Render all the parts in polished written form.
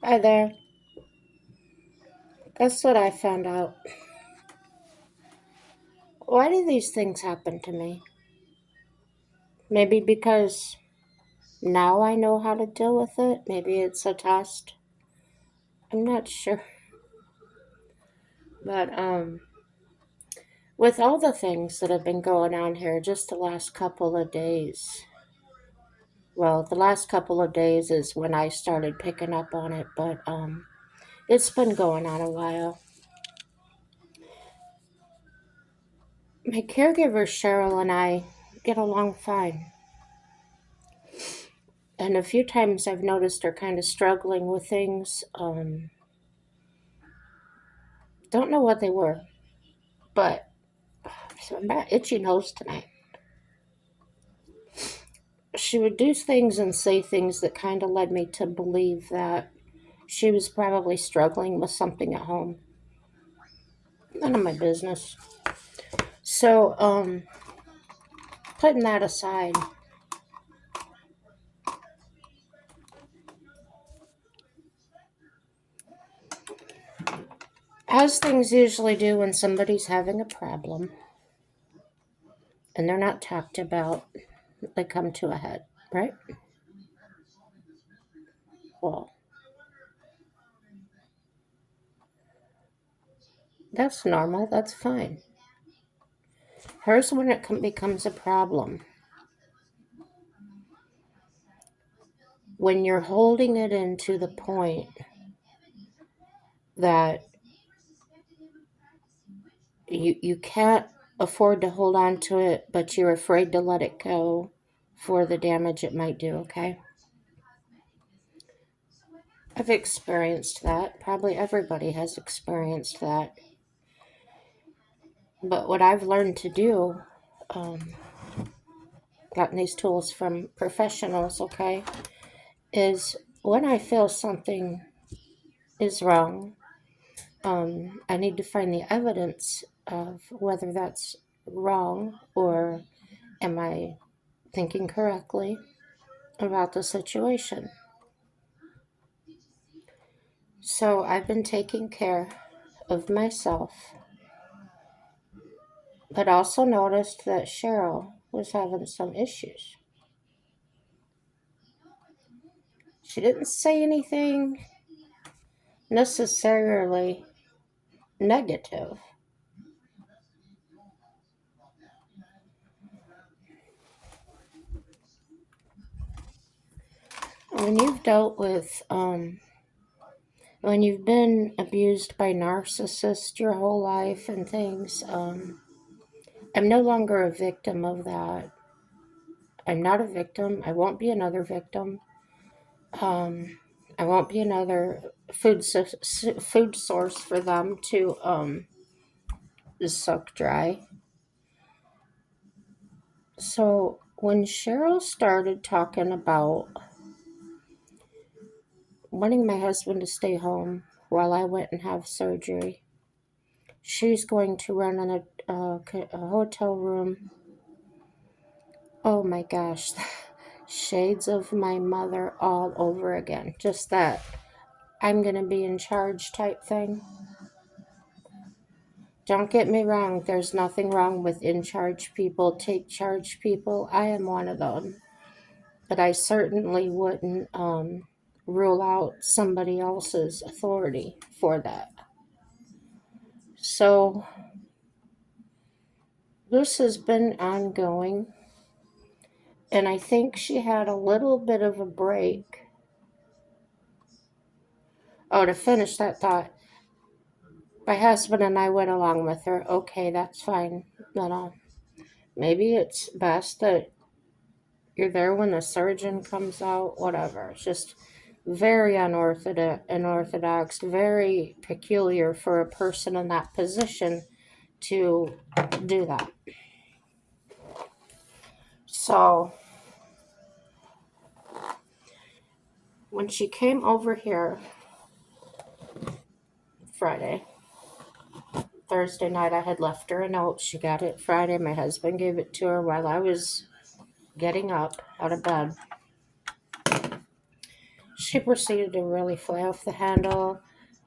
Hi there. Guess what I found out? Why do these things happen to me? Maybe because now I know how to deal with it. Maybe it's a test. I'm not sure. But with all the things that have been going on here just the last couple of days. Well, the last couple of days is when I started picking up on it, but it's been going on a while. My caregiver Cheryl and I get along fine. And a few times I've noticed her kind of struggling with things. Don't know what they were, but so I'm got itchy nose tonight. She would do things and say things that kind of led me to believe that she was probably struggling with something at home. None of my business. So, putting that aside, as things usually do when somebody's having a problem and they're not talked about, they come to a head, right? Well, that's normal. That's fine. Hers when it becomes a problem. When you're holding it in to the point that you can't afford to hold on to it, but you're afraid to let it go for the damage it might do, okay? I've experienced that. Probably everybody has experienced that. But what I've learned to do, um, gotten these tools from professionals, okay, is when I feel something is wrong, I need to find the evidence of whether that's wrong or am I thinking correctly about the situation. So I've been taking care of myself, but also noticed that Cheryl was having some issues. She didn't say anything necessarily negative. When you've dealt with, when you've been abused by narcissists your whole life and things, I'm no longer a victim of that. I'm not a victim. I won't be another victim. Um, I won't be another food source for them to suck dry. So when Cheryl started talking about wanting my husband to stay home while I went and have surgery, she's going to run in a hotel room. Oh my gosh, shades of my mother all over again. Just that I'm going to be in charge type thing. Don't get me wrong, there's nothing wrong with in charge people, take charge people. I am one of them. But I certainly wouldn't rule out somebody else's authority for that. So this has been ongoing, and I think she had a little bit of a break. Oh, to finish that thought, my husband and I went along with her. Okay, that's fine. No, maybe it's best that you're there when the surgeon comes out, whatever. It's just very unorthodox, very peculiar for a person in that position to do that. So when she came over here Friday, Thursday night, I had left her a note. She got it Friday. My husband gave it to her while I was getting up out of bed. She proceeded to really fly off the handle.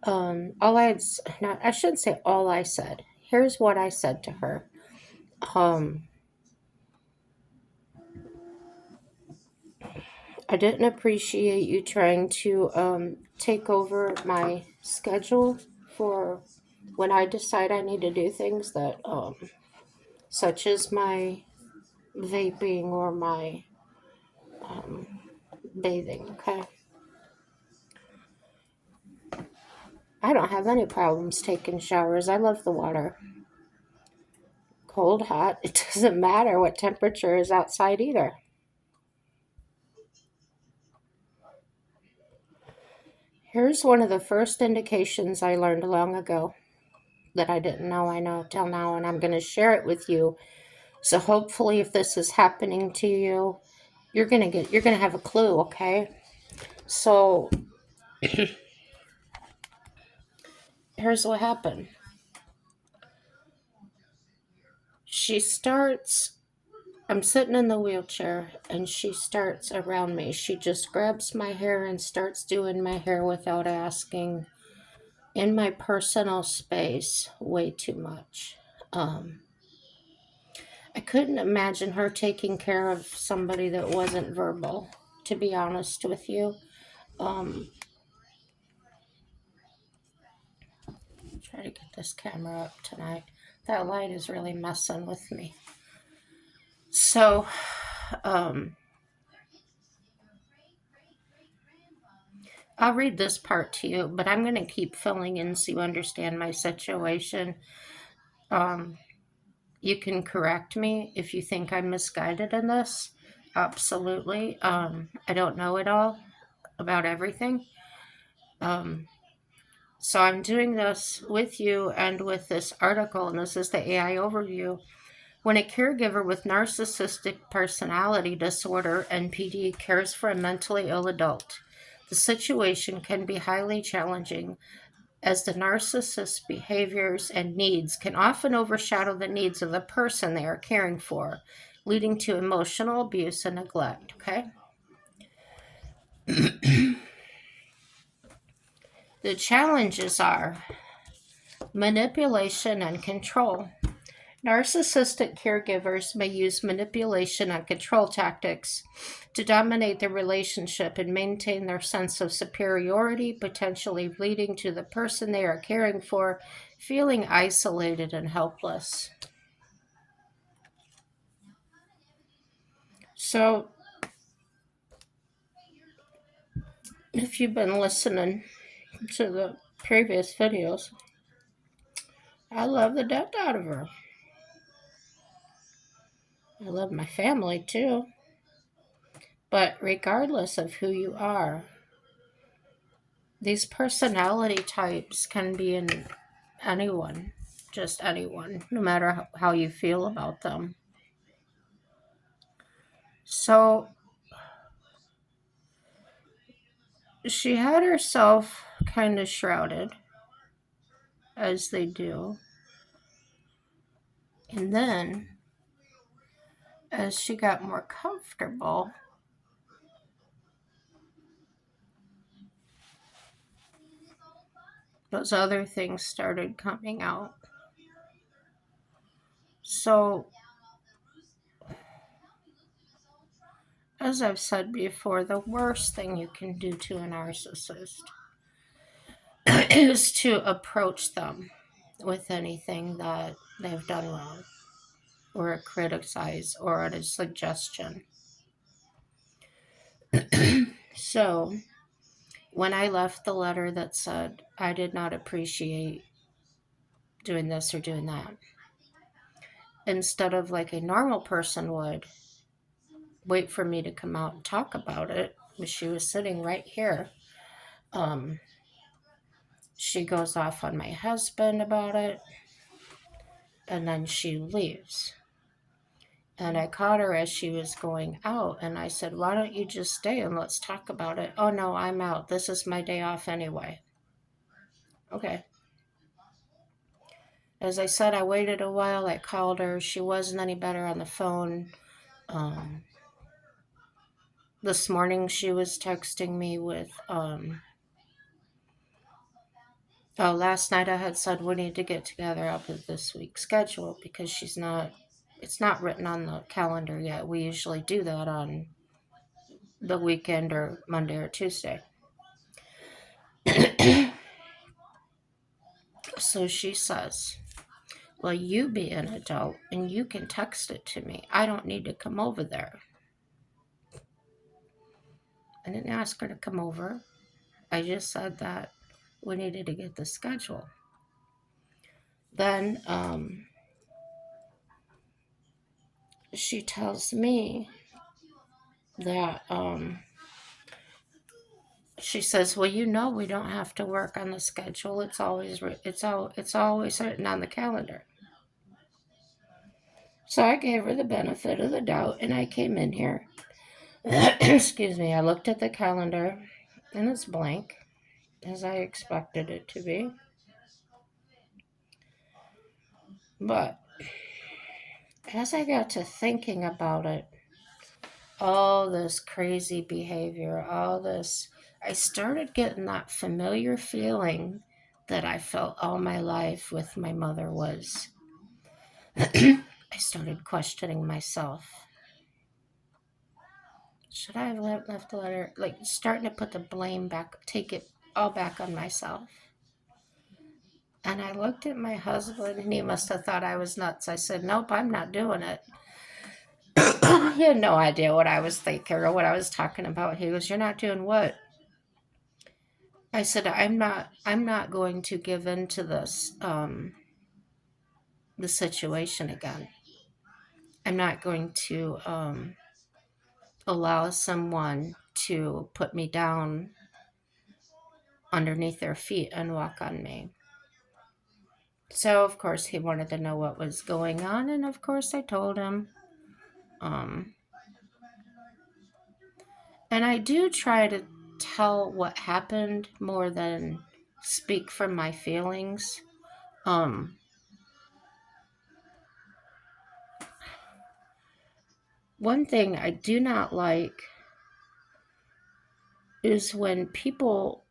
All I had, not, I shouldn't say all I said. Here's what I said to her. Um, I didn't appreciate you trying to take over my schedule for when I decide I need to do things that, such as my vaping or my um, bathing. Okay, I don't have any problems taking showers. I love the water. Cold, hot, it doesn't matter what temperature is outside either. Here's one of the first indications I learned long ago that I didn't know I know till now, and I'm going to share it with you. So hopefully, if this is happening to you, you're gonna have a clue. Okay. So here's what happened. She starts. I'm sitting in the wheelchair, and she starts around me. She just grabs my hair and starts doing my hair without asking, in my personal space, way too much. Um, I couldn't imagine her taking care of somebody that wasn't verbal, to be honest with you. Um, try to get this camera up tonight. That light is really messing with me. So, um, I'll read this part to you, but I'm going to keep filling in so you understand my situation. Um, you can correct me if you think I'm misguided in this. Absolutely. I don't know it all about everything. Um, so I'm doing this with you and with this article, and this is the AI overview. When a caregiver with narcissistic personality disorder (NPD) cares for a mentally ill adult, the situation can be highly challenging as the narcissist's behaviors and needs can often overshadow the needs of the person they are caring for, leading to emotional abuse and neglect. Okay? The challenges are manipulation and control. Narcissistic caregivers may use manipulation and control tactics to dominate the relationship and maintain their sense of superiority, potentially leading to the person they are caring for feeling isolated and helpless. So, if you've been listening to the previous videos, I love the death out of her. I love my family too. But regardless of who you are, these personality types can be in anyone, just anyone, no matter how you feel about them. So she had herself kind of shrouded, as they do. And then, as she got more comfortable, those other things started coming out. So, as I've said before, the worst thing you can do to a narcissist is to approach them with anything that they've done wrong, or a criticize, or a suggestion. So, when I left the letter that said I did not appreciate doing this or doing that, instead of like a normal person would wait for me to come out and talk about it, she was sitting right here. Um, she goes off on my husband about it, and then she leaves. And I caught her as she was going out, and I said, "Why don't you just stay and let's talk about it?" "Oh, no, I'm out. This is my day off anyway." Okay. As I said, I waited a while. I called her. She wasn't any better on the phone. Um, This morning she was texting me with, oh, last night I had said we need to get together up with this week's schedule because it's not written on the calendar yet. We usually do that on the weekend or Monday or Tuesday. So she says, well, you be an adult and you can text it to me. I don't need to come over there. I didn't ask her to come over. I just said that we needed to get the schedule. Then she tells me that she says, "Well, we don't have to work on the schedule. It's always written on the calendar." So I gave her the benefit of the doubt, and I came in here. Excuse me. I looked at the calendar, and it's blank, as I expected it to be. But as I got to thinking about it, all this crazy behavior, all this, I started getting that familiar feeling that I felt all my life with my mother was. I started questioning myself. Should I have left the letter? Like, starting to put the blame back, take it all back on myself. And I looked at my husband, and he must have thought I was nuts. I said, "Nope, I'm not doing it." He had no idea what I was thinking or what I was talking about. He goes, "You're not doing what?" I said, I'm not going to give in to the situation again. I'm not going to allow someone to put me down underneath their feet and walk on me. So, of course, he wanted to know what was going on, and of course, I told him. Um, and I do try to tell what happened more than speak from my feelings. Um, One thing I do not like is when people,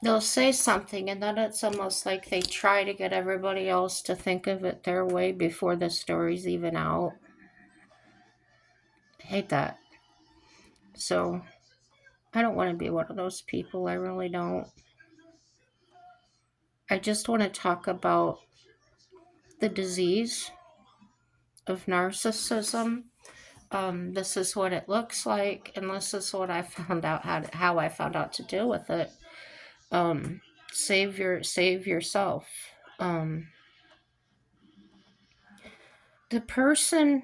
they'll say something and then it's almost like they try to get everybody else to think of it their way before the story's even out. I hate that. So I don't want to be one of those people. I really don't. I just want to talk about the disease of narcissism. This is what it looks like, and this is what I found out how I found out to deal with it. Um, save yourself. Um, the person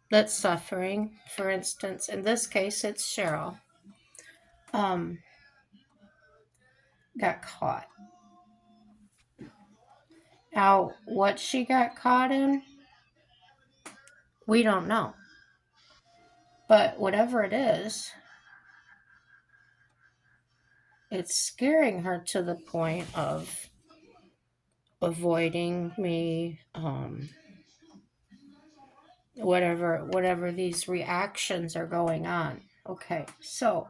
that's suffering, for instance, in this case, it's Cheryl, um, got caught. Now, what she got caught in, we don't know. But whatever it is, it's scaring her to the point of avoiding me, whatever these reactions are going on. Okay, so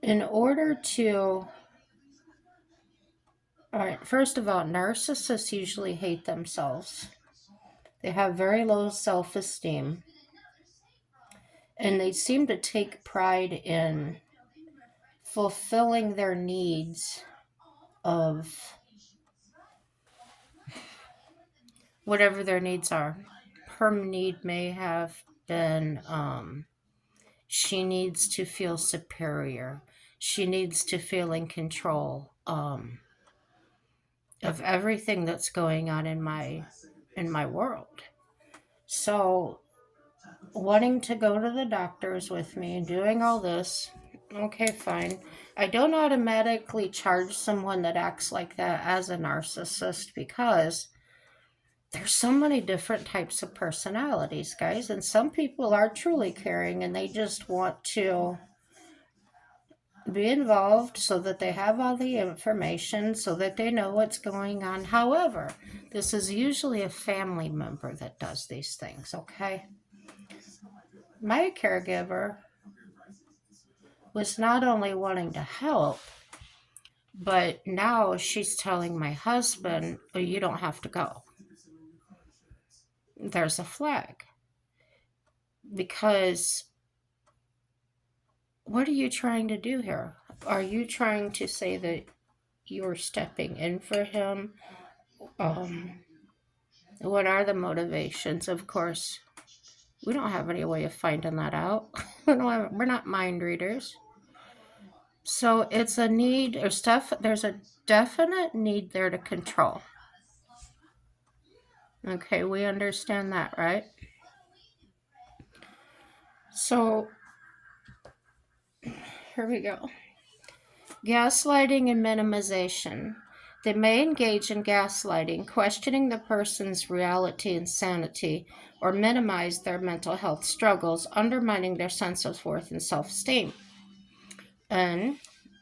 in order to, all right, first of all, narcissists usually hate themselves. They have very low self-esteem, and they seem to take pride in fulfilling their needs of whatever their needs are. Her need may have been, she needs to feel superior. She needs to feel in control of everything that's going on in my world. So wanting to go to the doctors with me and doing all this, okay, fine. I don't automatically charge someone that acts like that as a narcissist because there's so many different types of personalities, guys, and some people are truly caring and be involved so that they have all the information, so that they know what's going on. However, this is usually a family member that does these things, okay? My caregiver was not only wanting to help, but now she's telling my husband, oh, you don't have to go. There's a flag. Because what are you trying to do here? Are you trying to say that you're stepping in for him? Um, what are the motivations? Of course, we don't have any way of finding that out. We're not mind readers. So it's a need or stuff. There's a definite need there to control. Okay, we understand that, right? So here we go. Gaslighting and minimization. They may engage in gaslighting, questioning the person's reality and sanity, or minimize their mental health struggles, undermining their sense of worth and self esteem. And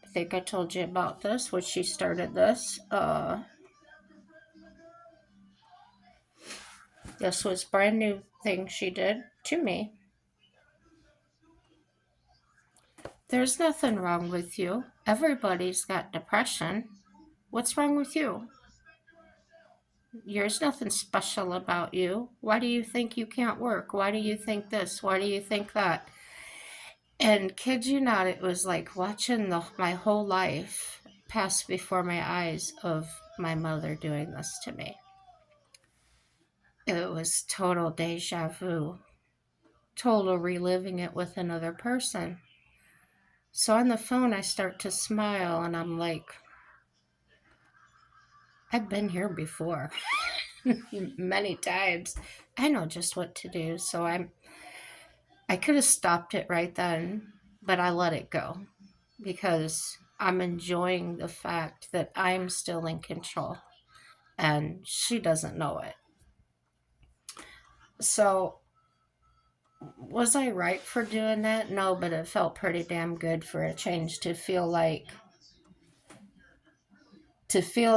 I think I told you about this when she started this. This was a brand new thing she did to me. There's nothing wrong with you. Everybody's got depression. What's wrong with you? There's nothing special about you. Why do you think you can't work? Why do you think this? Why do you think that? And kid you not, it was like watching my whole life pass before my eyes of my mother doing this to me. It was total deja vu, total reliving it with another person. So on the phone, I start to smile and I'm like, I've been here before many times. I know just what to do. So I could have stopped it right then, but I let it go because I'm enjoying the fact that I'm still in control and she doesn't know it. So, was I right for doing that? No, but it felt pretty damn good for a change to feel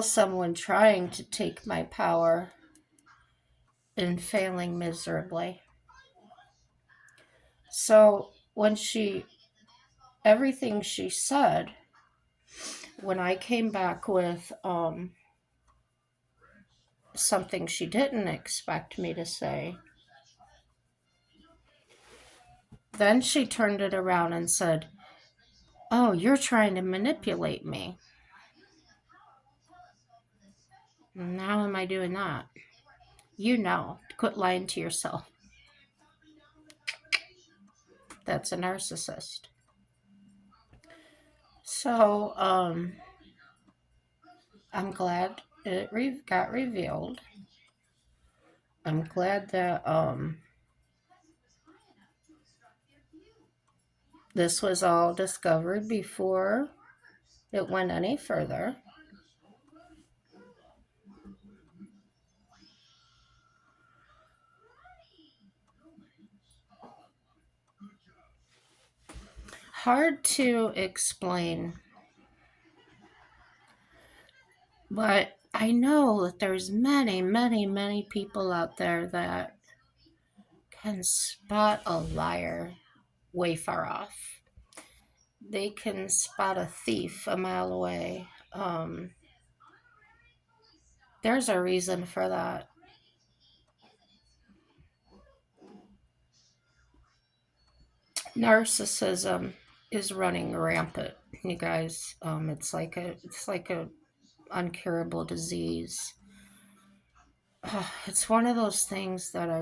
someone trying to take my power and failing miserably. So, everything she said, when I came back with something she didn't expect me to say, then she turned it around and said, oh, you're trying to manipulate me. And how am I doing that? You know, quit lying to yourself. That's a narcissist. So, I'm glad it got revealed. I'm glad that this was all discovered before it went any further. Hard to explain, but I know that there's many, many, many people out there that can spot a liar way far off. They can spot a thief a mile away. There's a reason for that. Narcissism is running rampant, you guys. It's like a uncurable disease. It's one of those things that I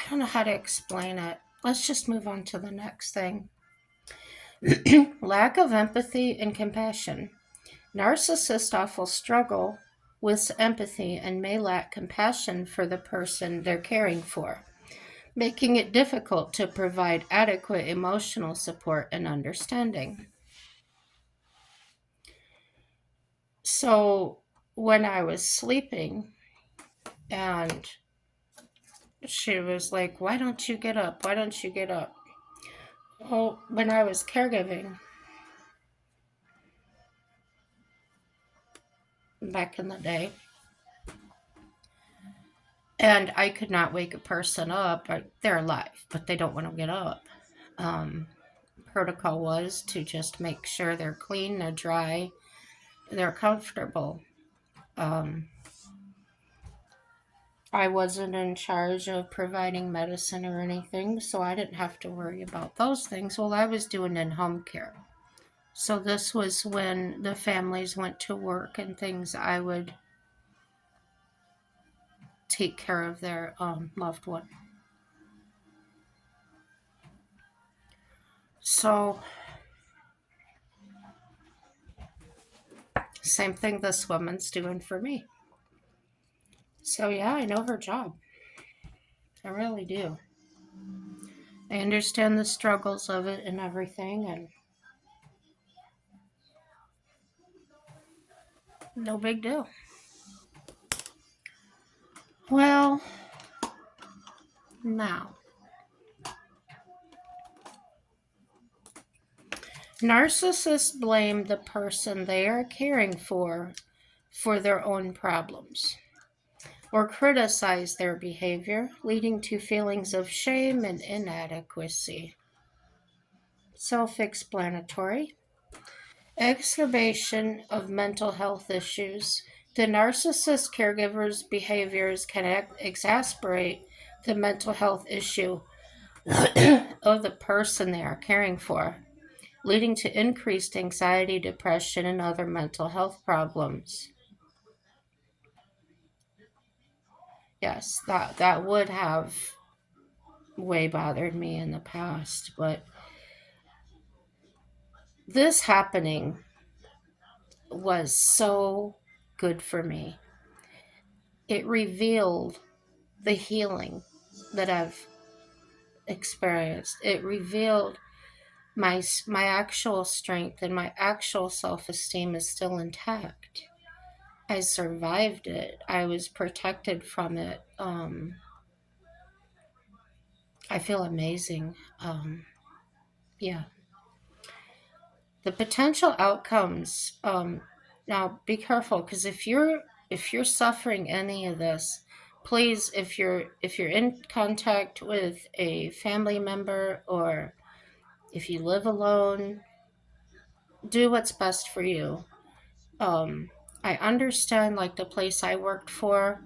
don't know how to explain it. Let's just move on to the next thing. Lack of empathy and compassion. Narcissists often struggle with empathy and may lack compassion for the person they're caring for, making it difficult to provide adequate emotional support and understanding. So, when I was sleeping and she was like, why don't you get up? Why don't you get up? Well, when I was caregiving back in the day, and I could not wake a person up. They're alive, but they don't want to get up. Um, Protocol was to just make sure they're clean, they're dry, they're comfortable. Um, I wasn't in charge of providing medicine or anything, so I didn't have to worry about those things. Well, I was doing in home care. So this was when the families went to work and things, I would take care of their loved one. So, same thing this woman's doing for me. So, yeah, I know her job. I really do. I understand the struggles of it and everything, and no big deal. Well, now, narcissists blame the person they are caring for their own problems or criticize their behavior, leading to feelings of shame and inadequacy. Self explanatory. Exacerbation of mental health issues. The narcissist caregiver's behaviors can exacerbate the mental health issue of the person they are caring for, leading to increased anxiety, depression, and other mental health problems. Yes, that would have way bothered me in the past, but this happening was so good for me. It revealed the healing that I've experienced. It revealed my actual strength, and my actual self-esteem is still intact. I survived it. I was protected from it. I feel amazing. Yeah. The potential outcomes. Now, be careful, because if you're suffering any of this, please, if you're in contact with a family member, or if you live alone, do what's best for you. I understand, like the place I worked for,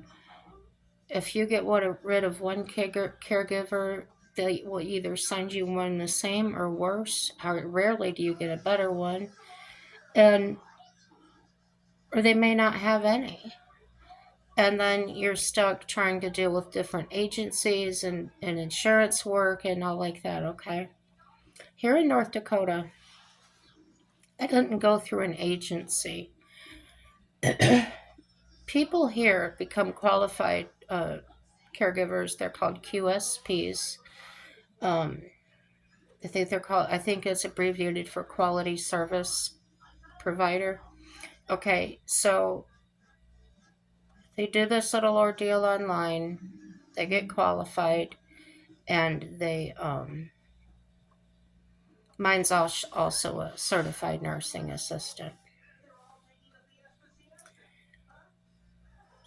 if you get rid of one caregiver, they will either send you one the same or worse. How rarely do you get a better one, and or they may not have any. And then you're stuck trying to deal with different agencies and insurance work and all like that. Okay, here in North Dakota, I didn't go through an agency. People here become qualified caregivers. They're called QSPs. Um, I think they're called. I think it's abbreviated for quality service provider. Okay, so they do this little ordeal online. They get qualified, and they mine's also a certified nursing assistant.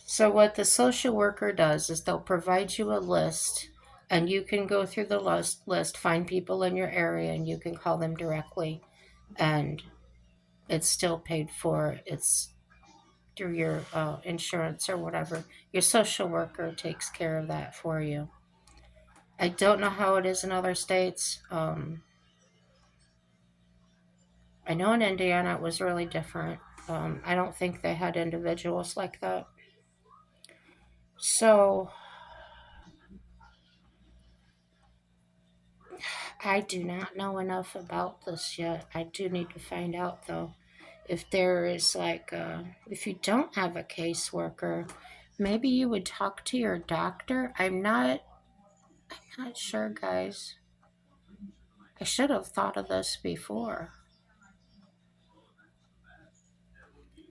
So what the social worker does is they'll provide you a list, and you can go through the list, find people in your area, and you can call them directly, and it's still paid for. It's through your insurance or whatever. Your social worker takes care of that for you. I don't know how it is in other states. I know in Indiana it was really different. I don't think they had individuals like that. So I do not know enough about this yet. I do need to find out though. If there is if you don't have a caseworker, maybe you would talk to your doctor. I'm not sure, guys. I should have thought of this before.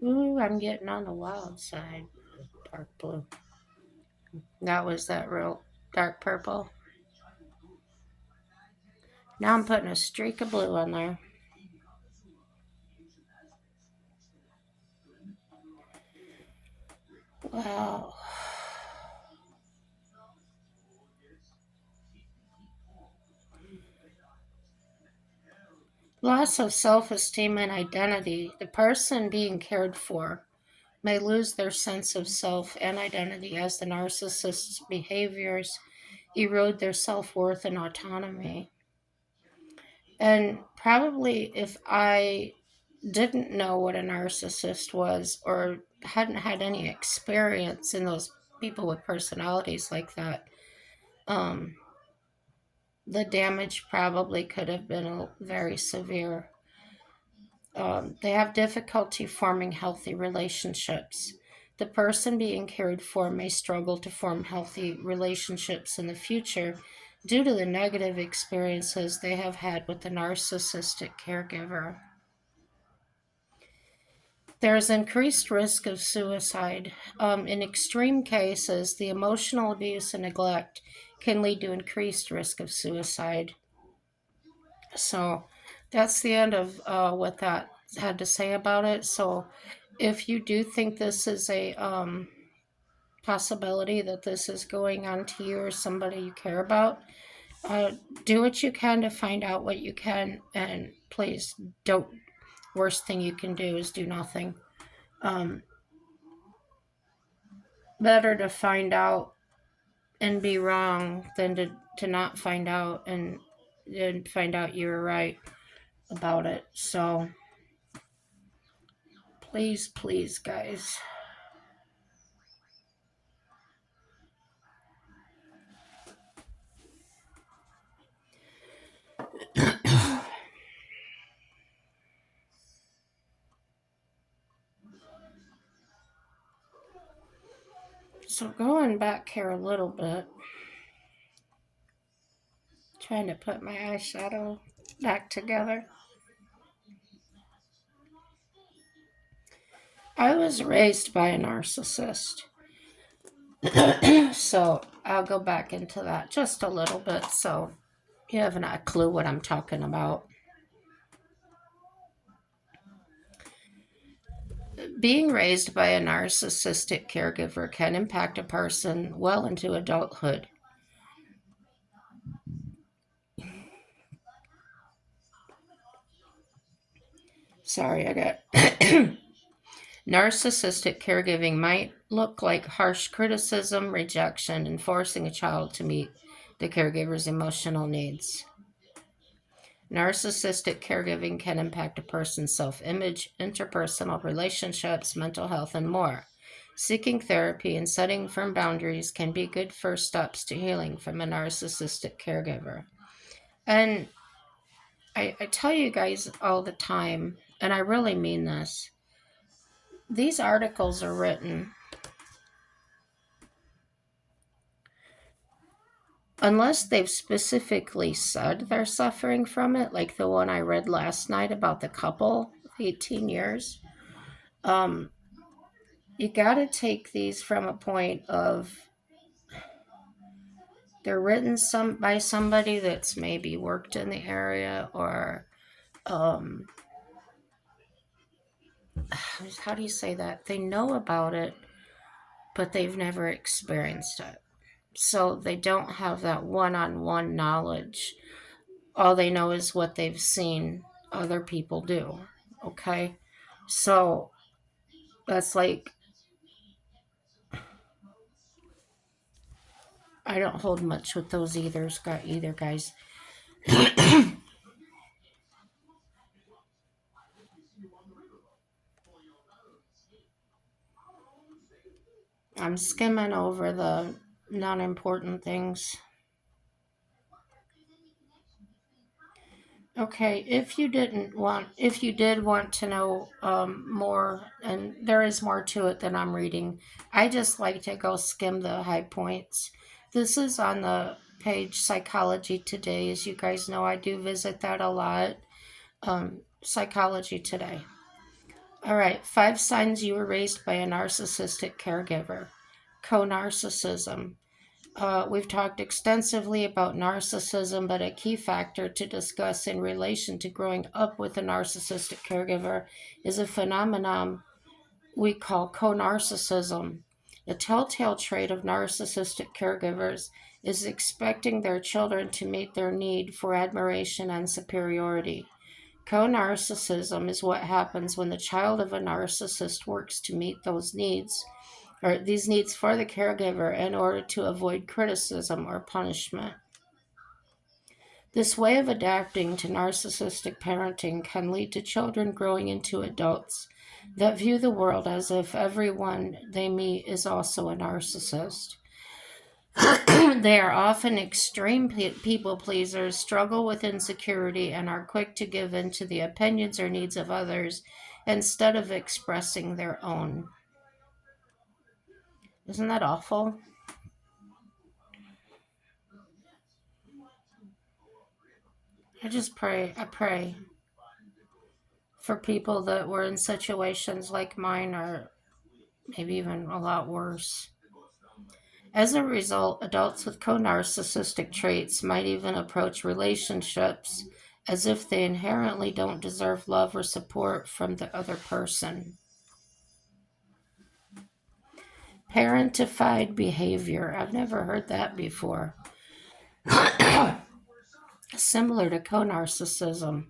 Ooh, I'm getting on the wild side. Dark blue. That was that real dark purple. Now I'm putting a streak of blue on there. Wow. Loss of self-esteem and identity. The person being cared for may lose their sense of self and identity as the narcissist's behaviors erode their self-worth and autonomy. And probably if I didn't know what a narcissist was or hadn't had any experience in those people with personalities like that, um, the damage probably could have been very severe. They have difficulty forming healthy relationships. The person being cared for may struggle to form healthy relationships in the future due to the negative experiences they have had with the narcissistic caregiver. There's increased risk of suicide. In extreme cases, the emotional abuse and neglect can lead to increased risk of suicide. So that's the end of what that had to say about it. So if you do think this is a possibility that this is going on to you or somebody you care about, uh, do what you can to find out what you can, and please don't. Worst thing you can do is do nothing. Um, Better to find out and be wrong than to not find out and find out you were right about it. So please, please, guys. So going back here a little bit, trying to put my eyeshadow back together. I was raised by a narcissist. So I'll go back into that just a little bit so you have a clue what I'm talking about. Being raised by a narcissistic caregiver can impact a person well into adulthood. Sorry, I got narcissistic caregiving might look like harsh criticism, rejection, and forcing a child to meet the caregiver's emotional needs. Narcissistic caregiving can impact a person's self image, interpersonal relationships, mental health, and more. Seeking therapy and setting firm boundaries can be good first steps to healing from a narcissistic caregiver. And I tell you guys all the time, and I really mean this, these articles are written unless they've specifically said they're suffering from it, like the one I read last night about the couple, 18 years. Um, you got to take these from a point of they're written by somebody that's maybe worked in the area or um, how do you say that? They know about it, but they've never experienced it. So they don't have that one-on-one knowledge. All they know is what they've seen other people do. Okay? So that's like I don't hold much with those either, guys. I'm skimming over the non-important things. Okay, if you did want to know more, and there is more to it than I'm reading, I just like to go skim the high points. This is on the page Psychology Today. As you guys know, I do visit that a lot. Psychology Today. All right, 5 signs you were raised by a narcissistic caregiver. Co narcissism. We've talked extensively about narcissism, but a key factor to discuss in relation to growing up with a narcissistic caregiver is a phenomenon we call co-narcissism. The telltale trait of narcissistic caregivers is expecting their children to meet their need for admiration and superiority. Co-narcissism is what happens when the child of a narcissist works to meet those needs or these needs for the caregiver in order to avoid criticism or punishment. This way of adapting to narcissistic parenting can lead to children growing into adults that view the world as if everyone they meet is also a narcissist. They are often extreme people pleasers, struggle with insecurity, and are quick to give in to the opinions or needs of others instead of expressing their own. Isn't that awful? I pray for people that were in situations like mine or maybe even a lot worse. As a result, adults with co-narcissistic traits might even approach relationships as if they inherently don't deserve love or support from the other person. Parentified behavior. I've never heard that before. Similar to co-narcissism.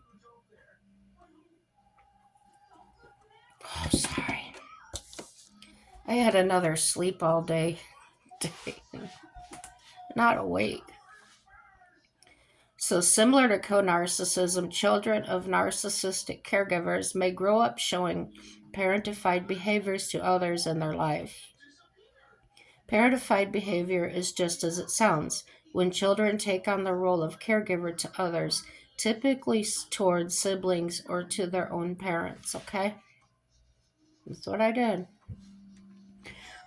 Oh, sorry. I had another sleep all day. Not awake. So, similar to co-narcissism, children of narcissistic caregivers may grow up showing parentified behaviors to others in their life. Parentified behavior is just as it sounds when children take on the role of caregiver to others, typically towards siblings or to their own parents, okay? That's what I did.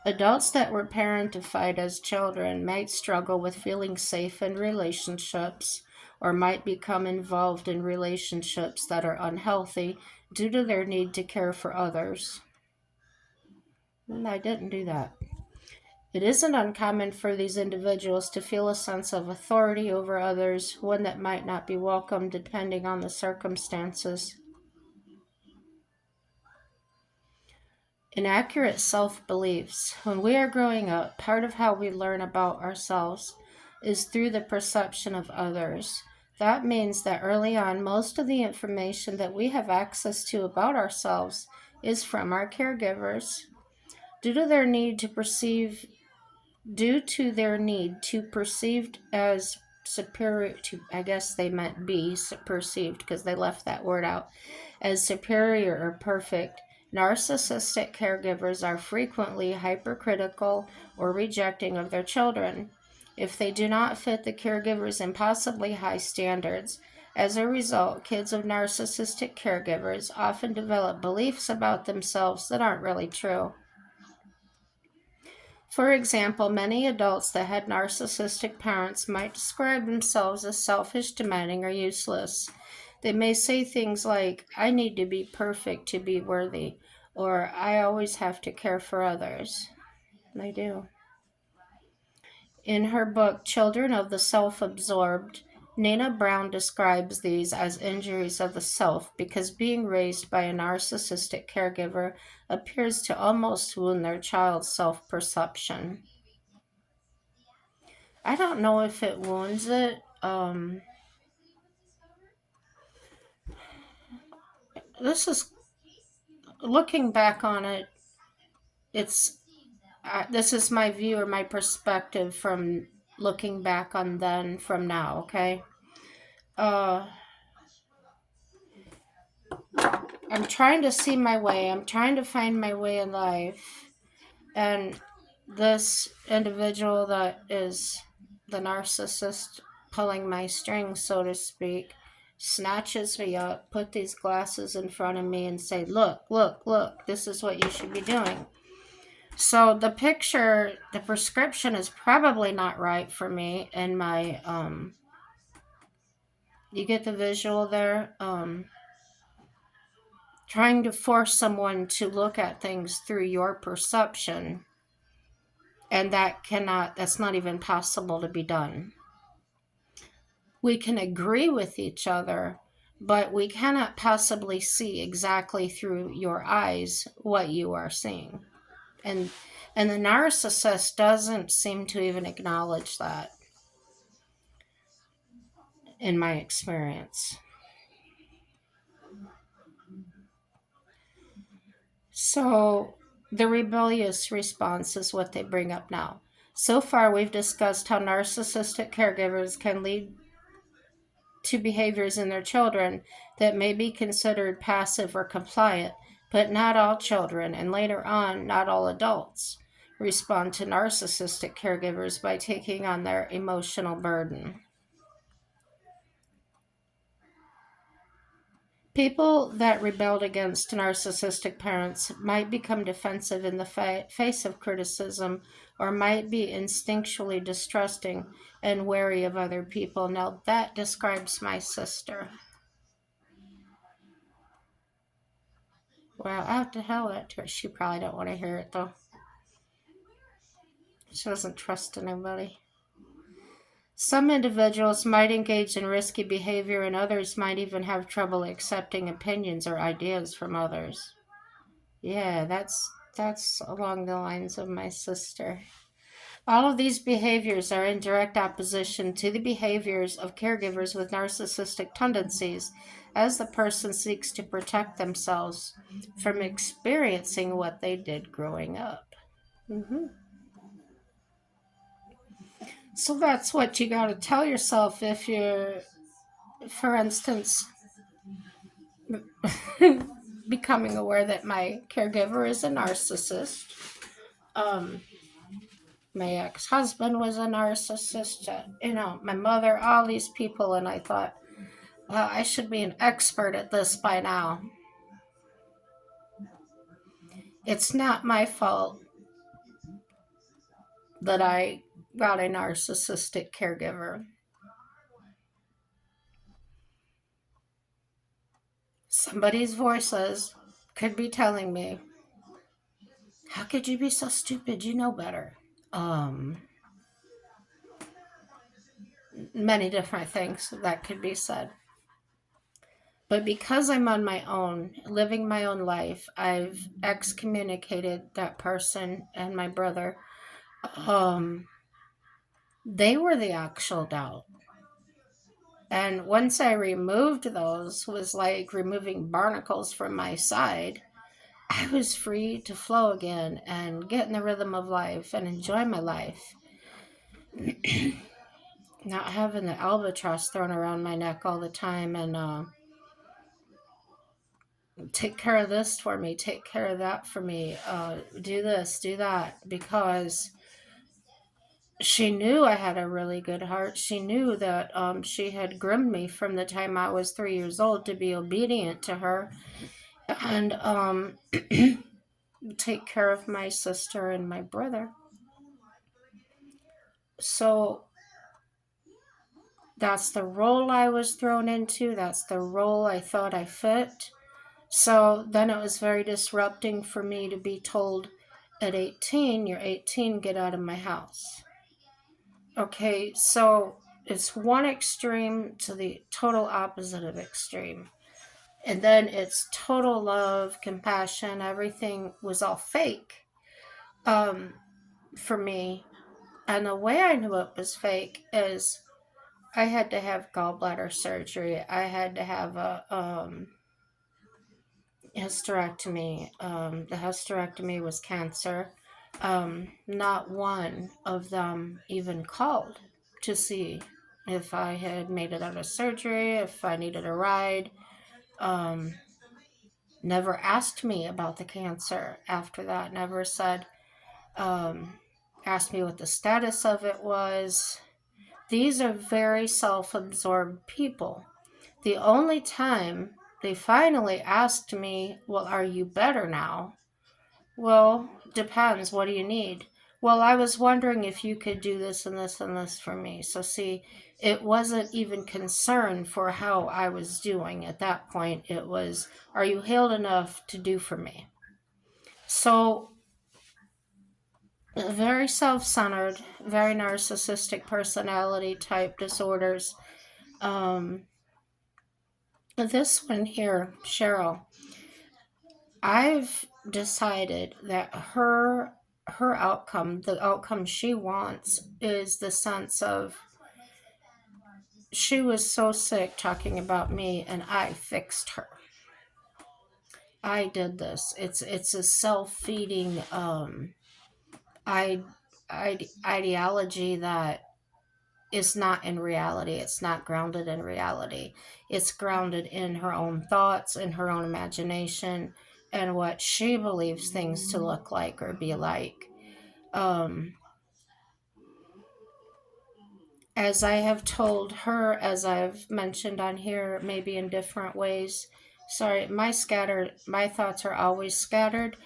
Adults that were parentified as children might struggle with feeling safe in relationships or might become involved in relationships that are unhealthy due to their need to care for others. And I didn't do that. It isn't uncommon for these individuals to feel a sense of authority over others, one that might not be welcome depending on the circumstances. Inaccurate self beliefs. When we are growing up, part of how we learn about ourselves is through the perception of others. That means that early on, most of the information that we have access to about ourselves is from our caregivers. Due to their need to perceive due to their need to perceived as superior to, I guess they meant be perceived because they left that word out, as superior or perfect, narcissistic caregivers are frequently hypercritical or rejecting of their children if they do not fit the caregiver's impossibly high standards. As a result, kids of narcissistic caregivers often develop beliefs about themselves that aren't really true. For example, many adults that had narcissistic parents might describe themselves as selfish, demanding, or useless. They may say things like, I need to be perfect to be worthy, or I always have to care for others. They do. In her book, Children of the Self-Absorbed, Nina Brown describes these as injuries of the self because being raised by a narcissistic caregiver appears to almost wound their child's self-perception. I don't know if it wounds it. This is looking back on it. It's this is my view or my perspective from looking back on then from now. Okay. Uh, I'm trying to see my way. I'm trying to find my way in life, and this individual that is the narcissist pulling my strings, so to speak, snatches me up, put these glasses in front of me and say, look, look, look, this is what you should be doing. So the picture, the prescription is probably not right for me and my, you get the visual there? Trying to force someone to look at things through your perception And that's not even possible to be done. We can agree with each other, but we cannot possibly see exactly through your eyes what you are seeing. And and the narcissist doesn't seem to even acknowledge that, in my experience. So the rebellious response is what they bring up now. So far, we've discussed how narcissistic caregivers can lead to behaviors in their children that may be considered passive or compliant, but not all children, and later on, not all adults, respond to narcissistic caregivers by taking on their emotional burden. People that rebelled against narcissistic parents might become defensive in the face of criticism or might be instinctually distrusting and wary of other people. Now, that describes my sister. Well, I have to tell it to her. She probably don't want to hear it, though. She doesn't trust anybody. Some individuals might engage in risky behavior, and others might even have trouble accepting opinions or ideas from others. Yeah, that's along the lines of my sister. All of these behaviors are in direct opposition to the behaviors of caregivers with narcissistic tendencies, as the person seeks to protect themselves from experiencing what they did growing up. hmm So that's what you got to tell yourself if you're, for instance, becoming aware that my caregiver is a narcissist. Um, my ex-husband was a narcissist, my mother, all these people, and I thought, well, I should be an expert at this by now. It's not my fault that I got a narcissistic caregiver. Somebody's voices could be telling me, how could you be so stupid? You know better. Um, Many different things that could be said. But because I'm on my own, living my own life, I've excommunicated that person and my brother. Um, they were the actual doubt. And once I removed those, was like removing barnacles from my side, I was free to flow again and get in the rhythm of life and enjoy my life. Not having the albatross thrown around my neck all the time and take care of this for me, take care of that for me, do this, do that, because she knew I had a really good heart. She knew that she had groomed me from the time I was 3 years old to be obedient to her and take care of my sister and my brother. So that's the role I was thrown into. That's the role I thought I fit. So then it was very disrupting for me to be told at 18, you're 18, get out of my house. Okay, so it's one extreme to the total opposite of extreme. And then it's total love, compassion, everything was all fake um, for me. And the way I knew it was fake is I had to have gallbladder surgery. I had to have a hysterectomy. The hysterectomy was cancer. Not one of them even called to see if I had made it out of surgery, if I needed a ride. Um, Never asked me about the cancer after that. Never said, um, asked me what the status of it was. These are very self absorbed people. The only time they finally asked me, well, are you better now? Well, depends. What do you need? Well, I was wondering if you could do this and this and this for me. So, see, it wasn't even concern for how I was doing at that point. It was, are you healed enough to do for me? So, very self-centered, very narcissistic personality type disorders. Um, this one here, Cheryl, I've decided that her outcome, the outcome she wants, is the sense of she was so sick talking about me and I fixed her. I did this. It's a self-feeding I, ideology that is not in reality. It's not grounded in reality. It's grounded in her own thoughts, in her own imagination, and what she believes things to look like or be like. Um, as I have told her, as I've mentioned on here, maybe in different ways. Sorry, my thoughts are always scattered,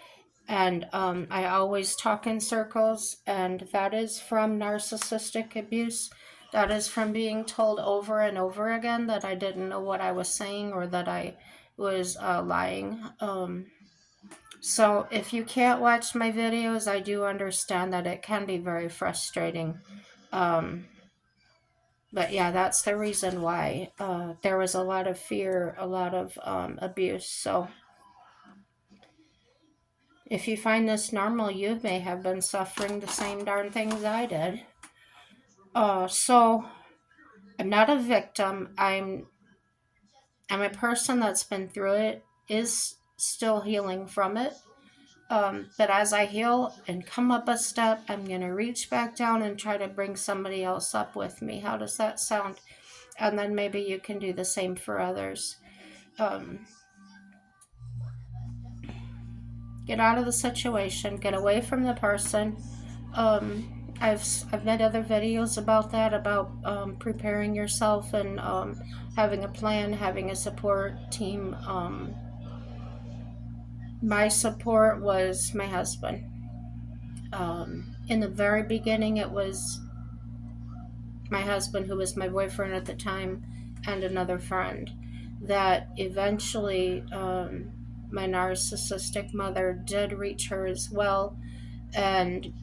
and I always talk in circles, and that is from narcissistic abuse. That is from being told over and over again that I didn't know what I was saying or that I was lying. So if you can't watch my videos, I do understand that it can be very frustrating. Um, but yeah, that's the reason why there was a lot of fear, a lot of abuse. So if you find this normal, you may have been suffering the same darn things I did. So I'm not a victim. I'm a person that's been through it, is still healing from it. But as I heal and come up a step, I'm gonna reach back down and try to bring somebody else up with me. How does that sound? And then maybe you can do the same for others. Um, get out of the situation. Get away from the person. I've made other videos about that, about preparing yourself and having a plan, having a support team. My support was my husband. In the very beginning, it was my husband, who was my boyfriend at the time, and another friend. That eventually, my narcissistic mother did reach her as well, and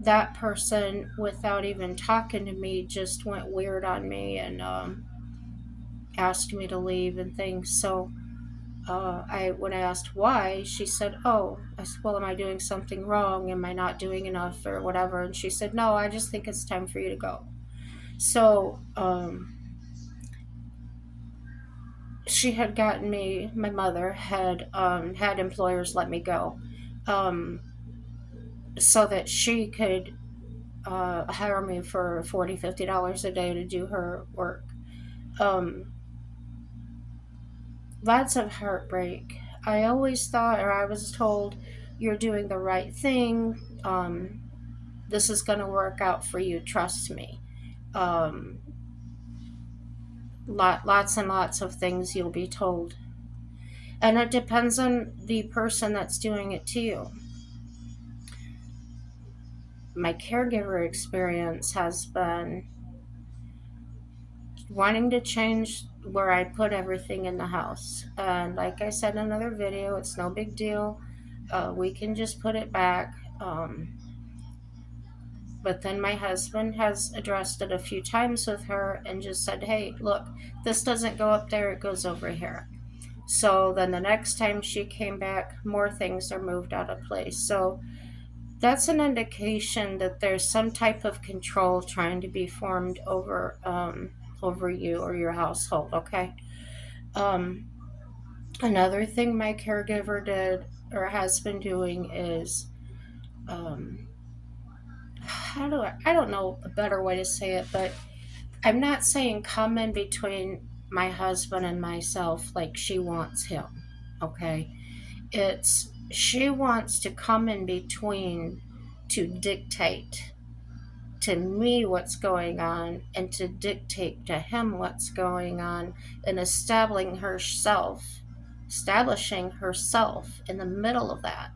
that person, without even talking to me, just went weird on me and asked me to leave and things. So when I asked why, she said, "Oh," I said, "Well, am I doing something wrong? Am I not doing enough or whatever?" And she said, "No, I just think it's time for you to go." So she had gotten me. My mother had employers let me go, um, so that she could hire me for $40-50 a day to do her work. Um, Lots of heartbreak. I always thought, or I was told, you're doing the right thing. This is going to work out for you. Trust me. Um, lots and lots of things you'll be told. And it depends on the person that's doing it to you. My caregiver experience has been wanting to change where I put everything in the house. And like I said in another video, it's no big deal. We can just put it back. But then my husband has addressed it a few times with her and just said, "Hey, look, this doesn't go up there, it goes over here." So then the next time she came back, more things are moved out of place. So that's an indication that there's some type of control trying to be formed over you or your household. Okay. Um, Another thing my caregiver did or has been doing is um, I don't know a better way to say it, but I'm not saying come in between my husband and myself like she wants him. Okay. It's she wants to come in between to dictate to me what's going on and to dictate to him what's going on, and establishing herself in the middle of that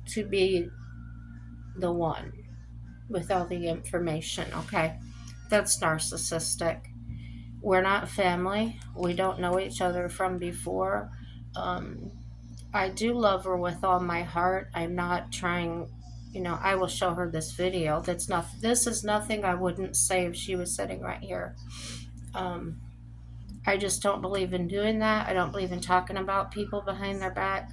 to be the one with all the information. Okay. That's narcissistic. We're not family. We don't know each other from before. um, I do love her with all my heart. I'm not trying I will show her this video. This is nothing I wouldn't say if she was sitting right here. Um, I just don't believe in doing that. I don't believe in talking about people behind their back.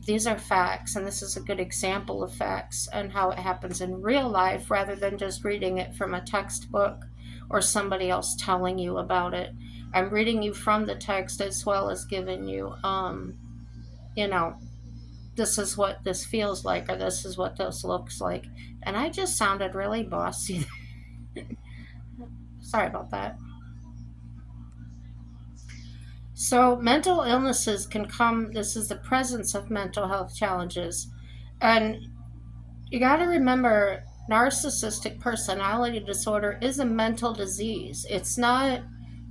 These are facts, and this is a good example of facts and how it happens in real life rather than just reading it from a textbook or somebody else telling you about it. I'm reading you from the text as well as giving you, you know, this is what this feels like or this is what this looks like. And I just sounded really bossy. Sorry about that. So, mental illnesses can come, this is the presence of mental health challenges. And you got to remember, narcissistic personality disorder is a mental disease. It's not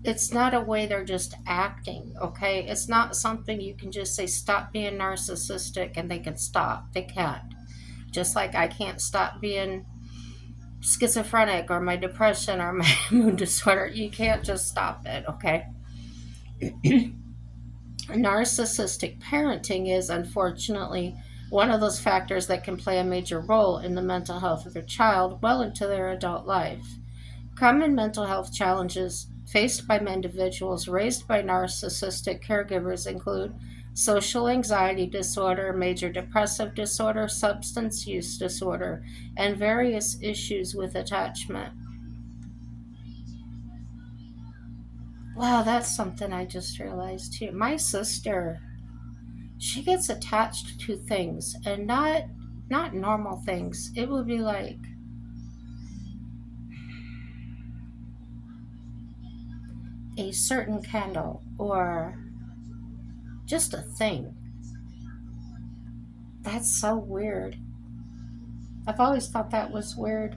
a way they're just acting, okay? It's not something you can just say stop being narcissistic and they can stop. They can't. Just like I can't stop being schizophrenic or my depression or my mood disorder. You can't just stop it, okay? Narcissistic parenting is unfortunately one of those factors that can play a major role in the mental health of their child well into their adult life. Common mental health challenges faced by individuals raised by narcissistic caregivers include social anxiety disorder, major depressive disorder, substance use disorder, and various issues with attachment. Wow, that's something I just realized too. My sister, she gets attached to things and not normal things. It would be like a certain candle or just a thing. That's so weird. I've always thought that was weird.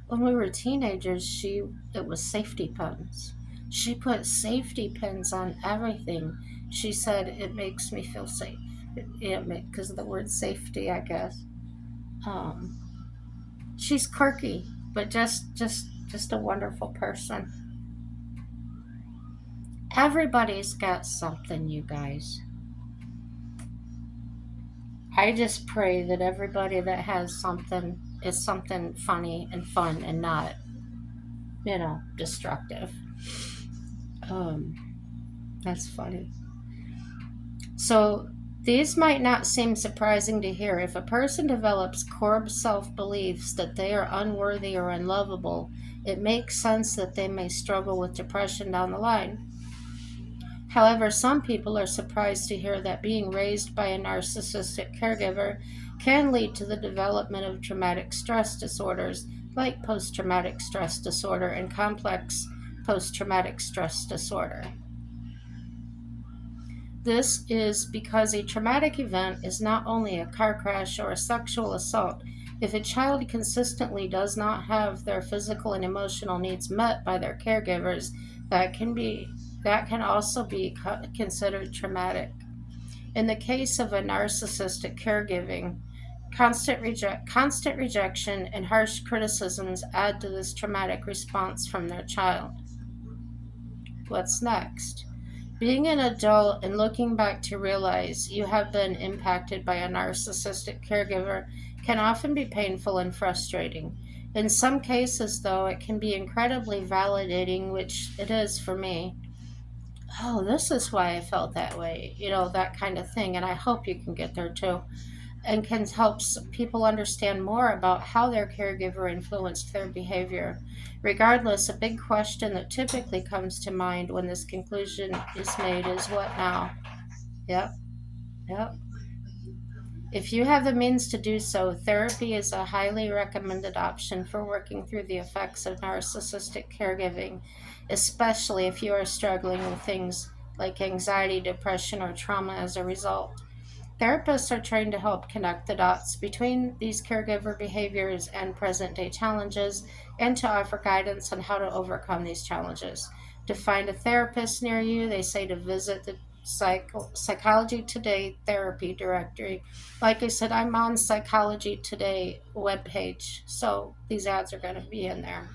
When we were teenagers, she it was safety pins. She put safety pins on everything. She said it makes me feel safe. Because of the word safety, I guess. Um, she's quirky, but just a wonderful person. Everybody's got something, you guys. I just pray that everybody that has something is something funny and fun and not, destructive. Um, that's funny. So, these might not seem surprising to hear. If a person develops core self beliefs that they are unworthy or unlovable, it makes sense that they may struggle with depression down the line. However, some people are surprised to hear that being raised by a narcissistic caregiver can lead to the development of traumatic stress disorders like post traumatic stress disorder and complex post traumatic stress disorder. This is because a traumatic event is not only a car crash or a sexual assault. If a child consistently does not have their physical and emotional needs met by their caregivers, that can be that can also be considered traumatic. In the case of a narcissistic caregiving, constant rejection and harsh criticisms add to this traumatic response from their child. What's next? Being an adult and looking back to realize you have been impacted by a narcissistic caregiver can often be painful and frustrating. In some cases, though, it can be incredibly validating, which it is for me. Oh, this is why I felt that way, that kind of thing. And I hope you can get there too. And can help people understand more about how their caregiver influenced their behavior. Regardless, a big question that typically comes to mind when this conclusion is made is what now? Yep, yep. If you have the means to do so, therapy is a highly recommended option for working through the effects of narcissistic caregiving, especially if you are struggling with things like anxiety, depression, or trauma as a result. Therapists are trained to help connect the dots between these caregiver behaviors and present day challenges and to offer guidance on how to overcome these challenges. To find a therapist near you, they say to visit the Psychology Today therapy directory. Like I said, I'm on Psychology Today webpage, so these ads are going to be in there.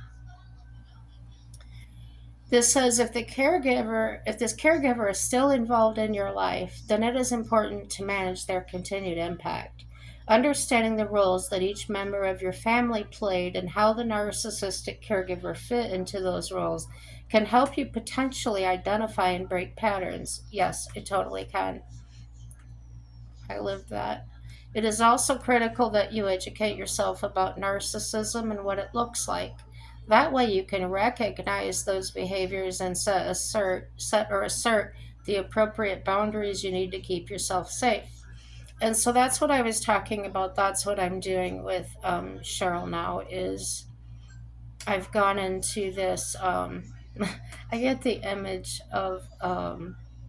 This says if this caregiver is still involved in your life, then it is important to manage their continued impact. Understanding the roles that each member of your family played and how the narcissistic caregiver fit into those roles can help you potentially identify and break patterns. Yes, it totally can. I lived that. It is also critical that you educate yourself about narcissism and what it looks like. That way you can recognize those behaviors and set or assert the appropriate boundaries you need to keep yourself safe. And so that's what I was talking about. That's what I'm doing with Cheryl now is I've gone into this. I get the image of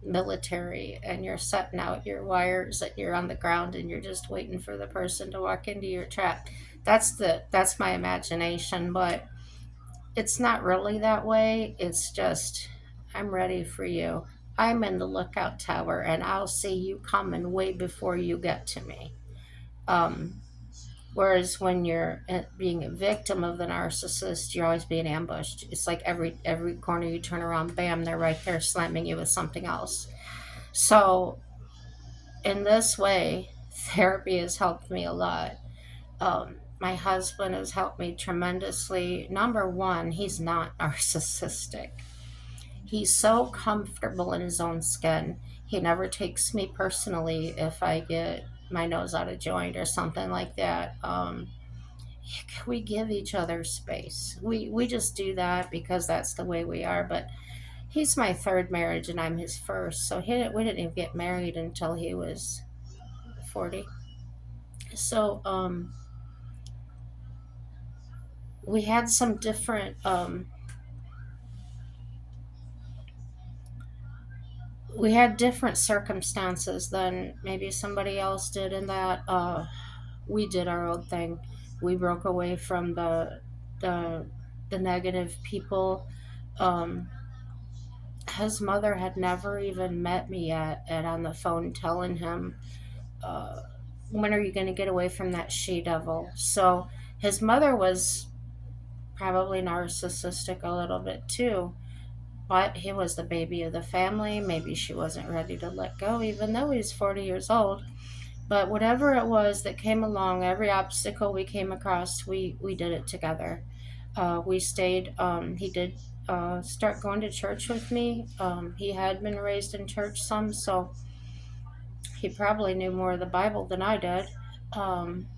military, and you're setting out your wires, and you're on the ground, and you're just waiting for the person to walk into your trap. That's my imagination, but it's not really that way. It's just I'm ready for you. I'm in the lookout tower, and I'll see you coming way before you get to me. Um, Whereas when you're being a victim of the narcissist, you're always being ambushed. It's like every corner you turn around, bam, they're right there slamming you with something else. So in this way, therapy has helped me a lot. My husband has helped me tremendously. Number one, he's not narcissistic. He's so comfortable in his own skin. He never takes me personally if I get my nose out of joint or something like that. We give each other space. We just do that because that's the way we are. But he's my third marriage and I'm his first, so we didn't even get married until he was 40. So we had some different we had different circumstances than maybe somebody else did in that we did our own thing. We broke away from the the negative people. um, his mother had never even met me yet, and on the phone telling him, uh, when are you going to get away from that she devil? So his mother was probably narcissistic a little bit too, but he was the baby of the family. Maybe she wasn't ready to let go, even though he's 40 years old. But whatever it was that came along, every obstacle we came across, we did it together. We stayed. He did start going to church with me. He had been raised in church some, so he probably knew more of the Bible than I did. Um,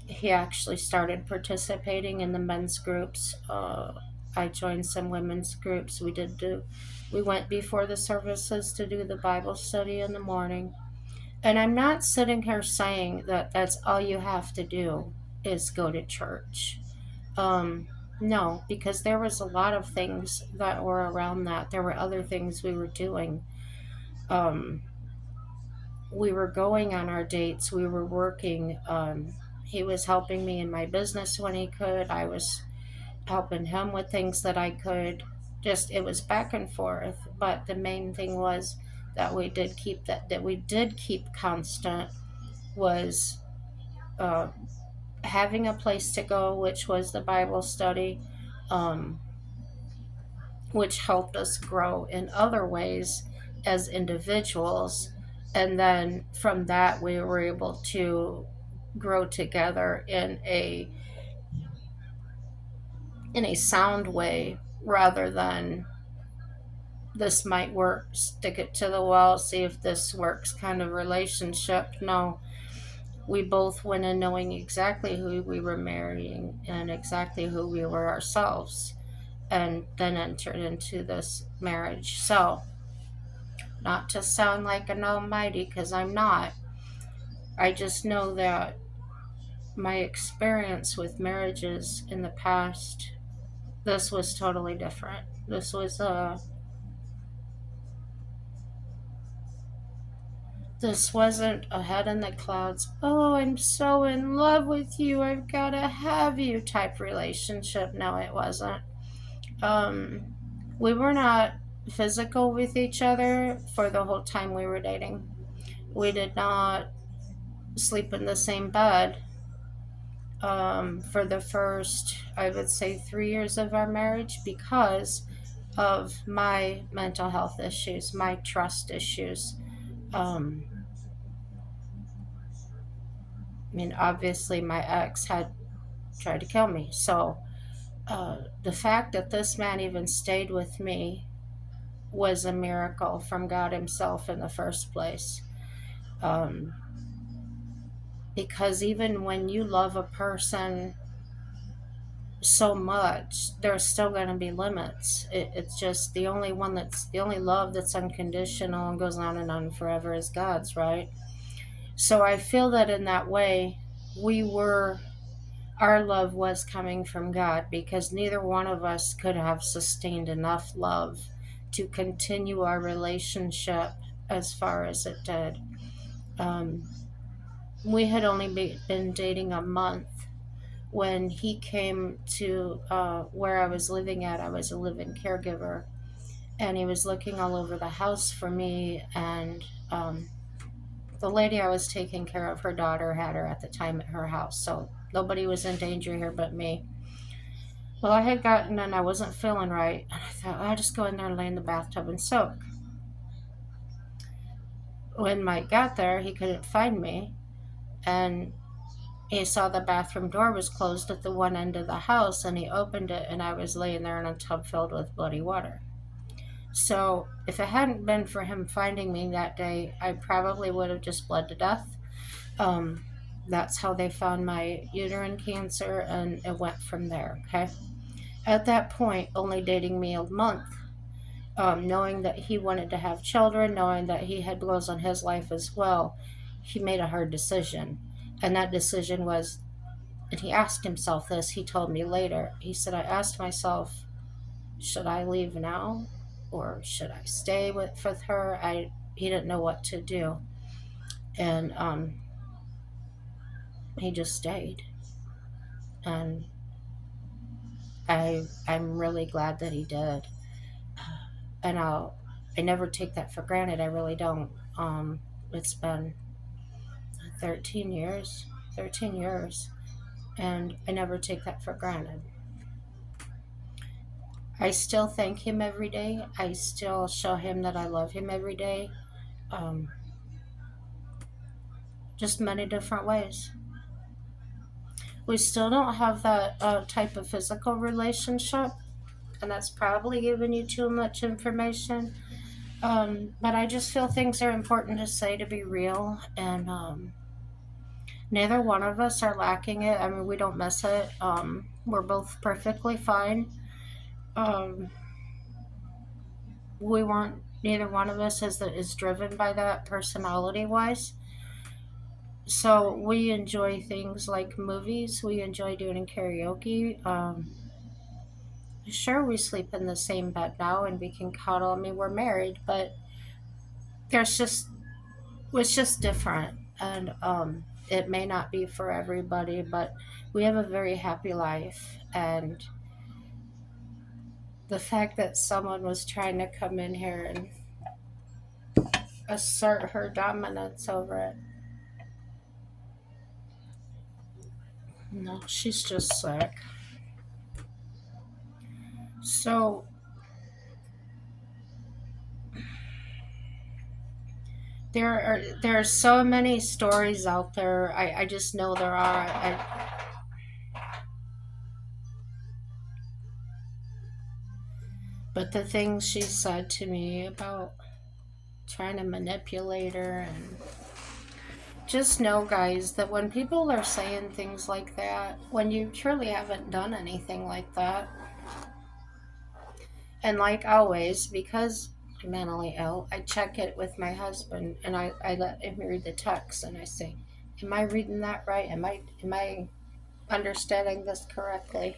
he actually started participating in the men's groups. I joined some women's groups. We went before the services to do the Bible study in the morning. And I'm not sitting here saying that that's all you have to do is go to church. Um, no, because there was a lot of things that were around that. There were other things we were doing. Um, we were going on our dates. We were working. He was helping me in my business when he could. I was helping him with things that I could. Just it was back and forth. But the main thing was that we did keep constant was uh, having a place to go, which was the Bible study, um, which helped us grow in other ways as individuals. And then from that, we were able to grow together in a sound way rather than this might work, stick it to the wall, see if this works kind of relationship. No, we both went in knowing exactly who we were marrying and exactly who we were ourselves, and then entered into this marriage. So, not to sound like an almighty, because I'm not, I just know that my experience with marriages in the past, this was totally different. This wasn't a head in the clouds, oh, I'm so in love with you, I've got to have you type relationship. No, it wasn't. Um, we were not physical with each other for the whole time we were dating. We did not sleep in the same bed. for the first, I would say, 3 years of our marriage because of my mental health issues, my trust issues. Um, I mean, obviously, my ex had tried to kill me. So the fact that this man even stayed with me was a miracle from God Himself in the first place. Um, because even when you love a person so much, there's still going to be limits. It's just the only love that's unconditional and goes on forever is God's, right? So I feel that in that way, we were, our love was coming from God because neither one of us could have sustained enough love to continue our relationship as far as it did. Um, we had only been dating a month when he came to where I was living at. I was a live-in caregiver, and he was looking all over the house for me. And the lady I was taking care of, her daughter had her at the time at her house, so nobody was in danger here but me. Well, I had gotten and I wasn't feeling right, and I thought, I'll just go in there and lay in the bathtub and soak. When Mike got there, he couldn't find me, and he saw the bathroom door was closed at the one end of the house, and he opened it, and I was laying there in a tub filled with bloody water. So, if it hadn't been for him finding me that day, I probably would have just bled to death. Um, that's how they found my uterine cancer, and it went from there. Okay. At that point, only dating me a month, knowing that he wanted to have children, knowing that he had goals on his life as well, he made a hard decision. And that decision was, and he asked himself this, he told me later, he said, I asked myself, should I leave now or should I stay with her? He didn't know what to do. And he just stayed. And I'm really glad that he did. And I never take that for granted. I really don't. It's been 13 years, 13 years, and I never take that for granted. I still thank him every day. I still show him that I love him every day. Um, just many different ways. We still don't have that type of physical relationship, and that's probably giving you too much information. But I just feel things are important to say to be real, and neither one of us are lacking it. I mean, we don't miss it. We're both perfectly fine. Um, we weren't. Neither one of us is driven by that personality wise. So we enjoy things like movies. We enjoy doing karaoke. Sure, we sleep in the same bed now and we can cuddle. I mean, we're married, but there's just it's just different, and it may not be for everybody, but we have a very happy life. And the fact that someone was trying to come in here and assert her dominance over it, no, she's just sick. So there are so many stories out there. I just know there are. But the things she said to me about trying to manipulate her, and just know, guys, that when people are saying things like that, when you truly haven't done anything like that, and like always, because I'm mentally ill, I check it with my husband, and I let him read the text, and I say, am I reading that right? Am I understanding this correctly?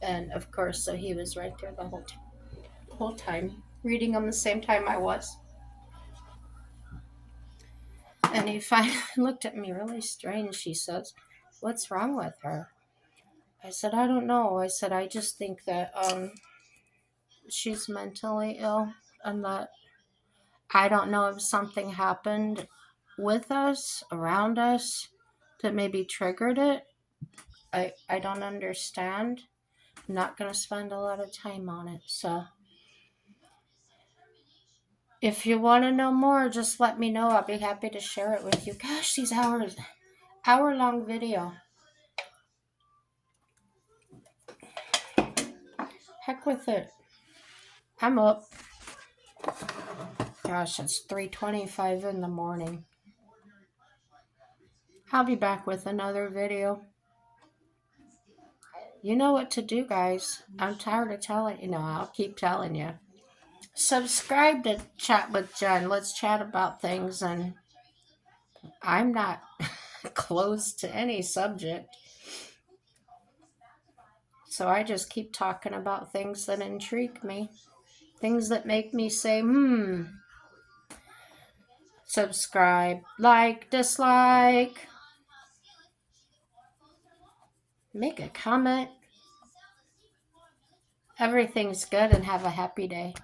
And of course, so he was right there the whole time, reading them the same time I was. And he finally looked at me really strange. He says, what's wrong with her? I said, I don't know. I said, I just think that she's mentally ill, and that I don't know if something happened with us, around us, that maybe triggered it. I don't understand. I'm not going to spend a lot of time on it. So if you want to know more, just let me know. I'll be happy to share it with you. Gosh, these hour-long video. Heck with it. I'm up. Gosh, it's 3:25 in the morning. I'll be back with another video. You know what to do, guys. I'm tired of telling you. No, I'll keep telling you. Subscribe to Chat with Jen. Let's chat about things. And I'm not closed to any subject. So I just keep talking about things that intrigue me. Things that make me say, subscribe, like, dislike, make a comment. Everything's good and have a happy day.